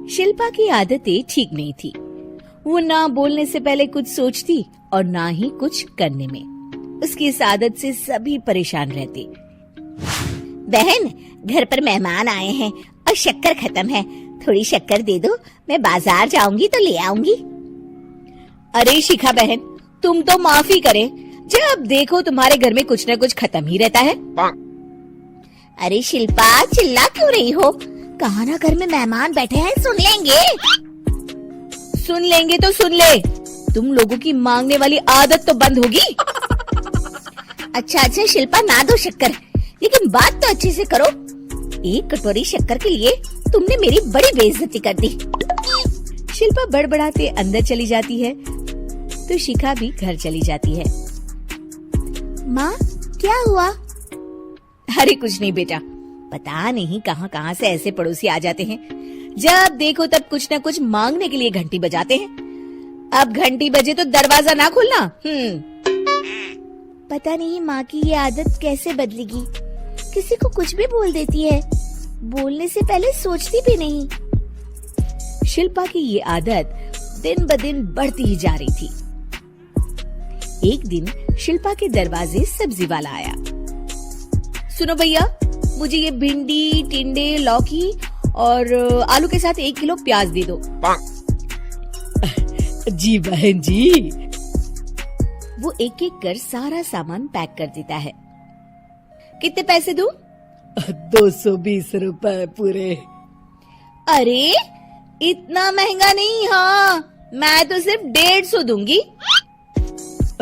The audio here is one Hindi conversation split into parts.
शिल्पा की आदतें ठीक नहीं थी। वो ना बोलने से पहले कुछ सोचती और ना ही कुछ करने में। उसकी इस आदत से सभी परेशान रहते। बहन, घर पर मेहमान आए हैं और शक्कर खत्म है, थोड़ी शक्कर दे दो, मैं बाजार जाऊंगी तो ले आऊंगी। अरे शिखा बहन, तुम तो माफी करे, जब देखो तुम्हारे घर में कुछ न कुछ खत्म ही रहता है। अरे शिल्पा, चिल्ला क्यों रही हो? कहा ना घर में मेहमान बैठे हैं, सुन लेंगे। सुन लेंगे तो सुन ले, तुम लोगों की मांगने वाली आदत तो बंद होगी। अच्छा शिल्पा, ना दो शक्कर, लेकिन बात तो अच्छे से करो। एक कटोरी शक्कर के लिए तुमने मेरी बड़ी बेइज्जती कर दी। शिल्पा बड़बड़ाते अंदर चली जाती है तो शिखा भी घर चली जाती है। माँ, क्या हुआ? अरे कुछ नहीं बेटा, पता नहीं कहाँ कहाँ से ऐसे पड़ोसी आ जाते हैं, जब देखो तब कुछ न कुछ मांगने के लिए घंटी बजाते हैं। अब घंटी बजे तो दरवाजा ना खोलना। पता नहीं माँ की ये आदत कैसे बदलेगी, किसी को कुछ भी बोल देती है, बोलने से पहले सोचती भी नहीं। शिल्पा की ये आदत दिन ब दिन बढ़ती ही जा रही थी। एक दिन शिल्पा के दरवाजे सब्जी वाला आया। सुनो भैया, मुझे ये भिंडी, टिंडे, लौकी और आलू के साथ 1 किलो प्याज दे दो। जी बहन जी। वो एक एक कर सारा सामान पैक कर देता है। कितने पैसे दूं? 220 रुपए पूरे। अरे इतना महंगा नहीं। हाँ, मैं तो सिर्फ 150 दूंगी।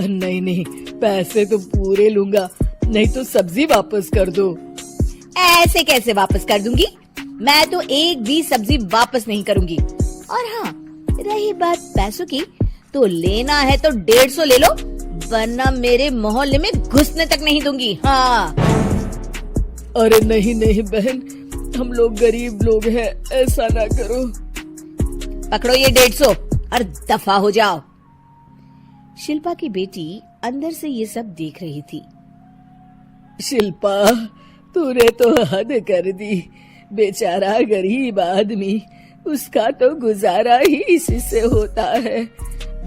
नहीं, पैसे तो पूरे लूंगा, नहीं तो सब्जी वापस कर दो। ऐसे कैसे वापस कर दूंगी? मैं तो एक भी सब्जी वापस नहीं करूंगी। और हाँ, रही बात पैसों की, तो लेना है तो 150 ले लो, वरना मेरे मोहल्ले में घुसने तक नहीं दूंगी। हाँ। अरे नहीं बहन, हम लोग गरीब लोग हैं, ऐसा ना करो। पकड़ो ये 150 और दफा हो जाओ। शिल्पा की बेटी अंदर से ये सब देख रही थी। शिल्पा, तूने तो हद कर दी। बेचारा गरीब आदमी, उसका तो गुजारा ही इसी से होता है।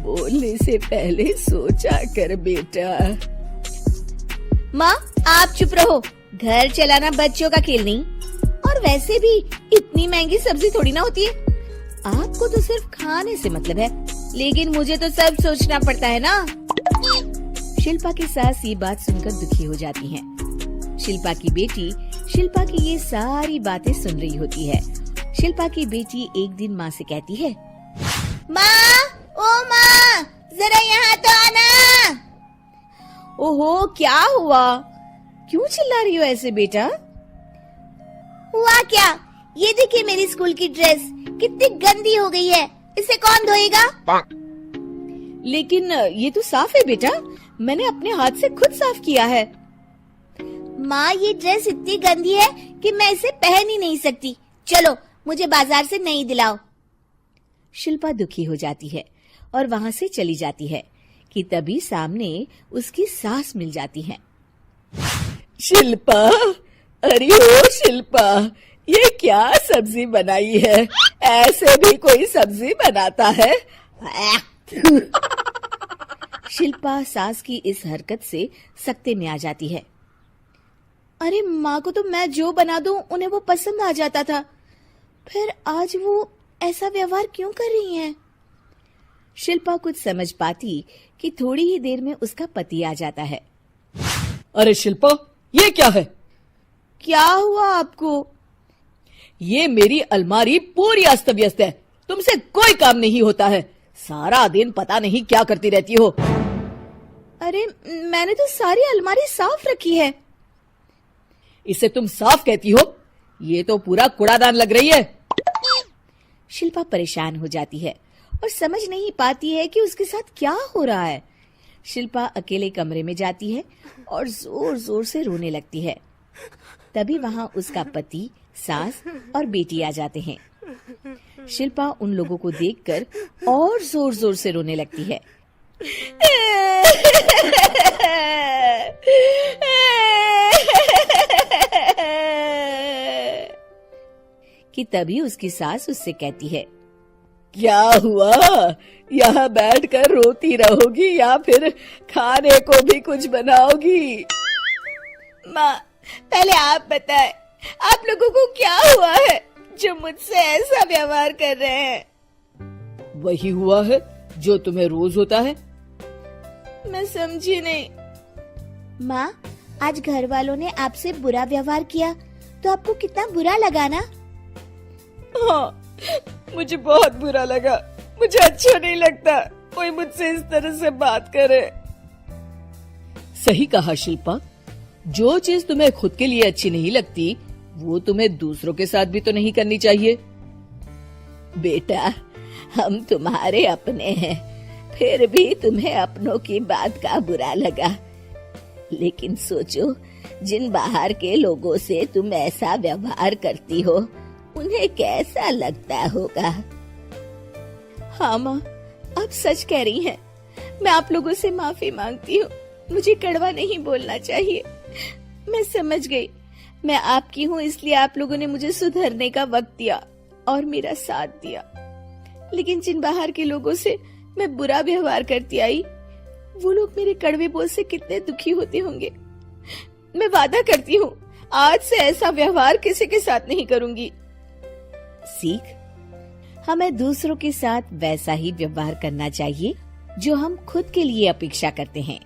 बोलने से पहले सोचा कर बेटा। माँ, आप चुप रहो, घर चलाना बच्चों का खेल नहीं। और वैसे भी इतनी महंगी सब्जी थोड़ी ना होती है। आपको तो सिर्फ खाने से मतलब है, लेकिन मुझे तो सब सोचना पड़ता है ना। शिल्पा की सास ये बात सुनकर दुखी हो जाती हैं। शिल्पा की बेटी शिल्पा की ये सारी बातें सुन रही होती है। शिल्पा की बेटी एक दिन माँ से कहती है, माँ, ओ माँ, जरा यहाँ तो आना। ओहो, क्या हुआ? क्यों चिल्ला रही हो ऐसे बेटा? हुआ क्या? ये देखिए मेरी स्कूल की ड्रेस कितनी गंदी हो गई है, इसे कौन धोएगा? लेकिन ये तो साफ है बेटा, मैंने अपने हाथ से खुद साफ किया है। माँ, ये ड्रेस इतनी गंदी है कि मैं इसे पहन ही नहीं सकती। चलो, मुझे बाजार से नई दिलाओ। शिल्पा दुखी हो जाती है और वहाँ से चली जाती है कि तभी सामने उसकी सास मिल जाती है। शिल्पा, अरे ओ शिल्पा, ये क्या सब्जी बनाई है? ऐसे भी कोई सब्जी बनाता है? शिल्पा सास की इस हरकत से सख्ते में आ जाती है। अरे माँ को तो मैं जो बना दूं उन्हें वो पसंद आ जाता था, फिर आज वो ऐसा व्यवहार क्यों कर रही हैं? शिल्पा कुछ समझ पाती कि थोड़ी ही देर में उसका पति आ जाता है। अरे शिल्पा, ये क्या है? क्या हुआ आपको? ये मेरी अलमारी पूरी अस्त व्यस्त है, तुमसे कोई काम नहीं होता है। सारा दिन पता नहीं क्या करती रहती हो। अरे मैंने तो सारी अलमारी साफ रखी है। इसे तुम साफ कहती हो? ये तो पूरा कूड़ादान लग रही है। शिल्पा परेशान हो जाती है और समझ नहीं पाती है कि उसके साथ क्या हो रहा है। शिल्पा अकेले कमरे में जाती है और जोर जोर से रोने लगती है। तभी वहां उसका पति, सास और बेटी आ जाते हैं। शिल्पा उन लोगों को देखकर और जोर जोर से रोने लगती है। कि तभी उसकी सास उससे कहती है, क्या हुआ? यहाँ बैठकर रोती रहोगी या फिर खाने को भी कुछ बनाओगी? माँ, पहले आप बताएं, आप लोगों को क्या हुआ है जो मुझसे ऐसा व्यवहार कर रहे हैं? वही हुआ है जो तुम्हें रोज होता है। मैं समझी नहीं। माँ, आज घर वालों ने आपसे बुरा व्यवहार किया तो आपको कितना बुरा लगा ना? हाँ, मुझे बहुत बुरा लगा। मुझे अच्छा नहीं लगता कोई मुझसे इस तरह से बात करे। सही कहा शिल्पा, जो चीज तुम्हें खुद के लिए अच्छी नहीं लगती वो तुम्हें दूसरों के साथ भी तो नहीं करनी चाहिए। बेटा, हम तुम्हारे अपने हैं, फिर भी तुम्हें अपनों की बात का बुरा लगा। लेकिन सोचो, जिन बाहर के लोगों से तुम ऐसा व्यवहार करती हो उन्हें कैसा लगता होगा। हाँ माँ, आप सच कह रही हैं। मैं आप लोगों से माफी मांगती हूँ। मुझे कड़वा नहीं बोलना चाहिए। मैं समझ गई, मैं आपकी हूँ इसलिए आप लोगों ने मुझे सुधरने का वक्त दिया और मेरा साथ दिया। लेकिन जिन बाहर के लोगों से मैं बुरा व्यवहार करती आई, वो लोग मेरे कड़वे बोल से कितने दुखी होते होंगे। मैं वादा करती हूँ, आज से ऐसा व्यवहार किसी के साथ नहीं करूंगी। सीख, हमें दूसरों के साथ वैसा ही व्यवहार करना चाहिए जो हम खुद के लिए अपेक्षा करते हैं।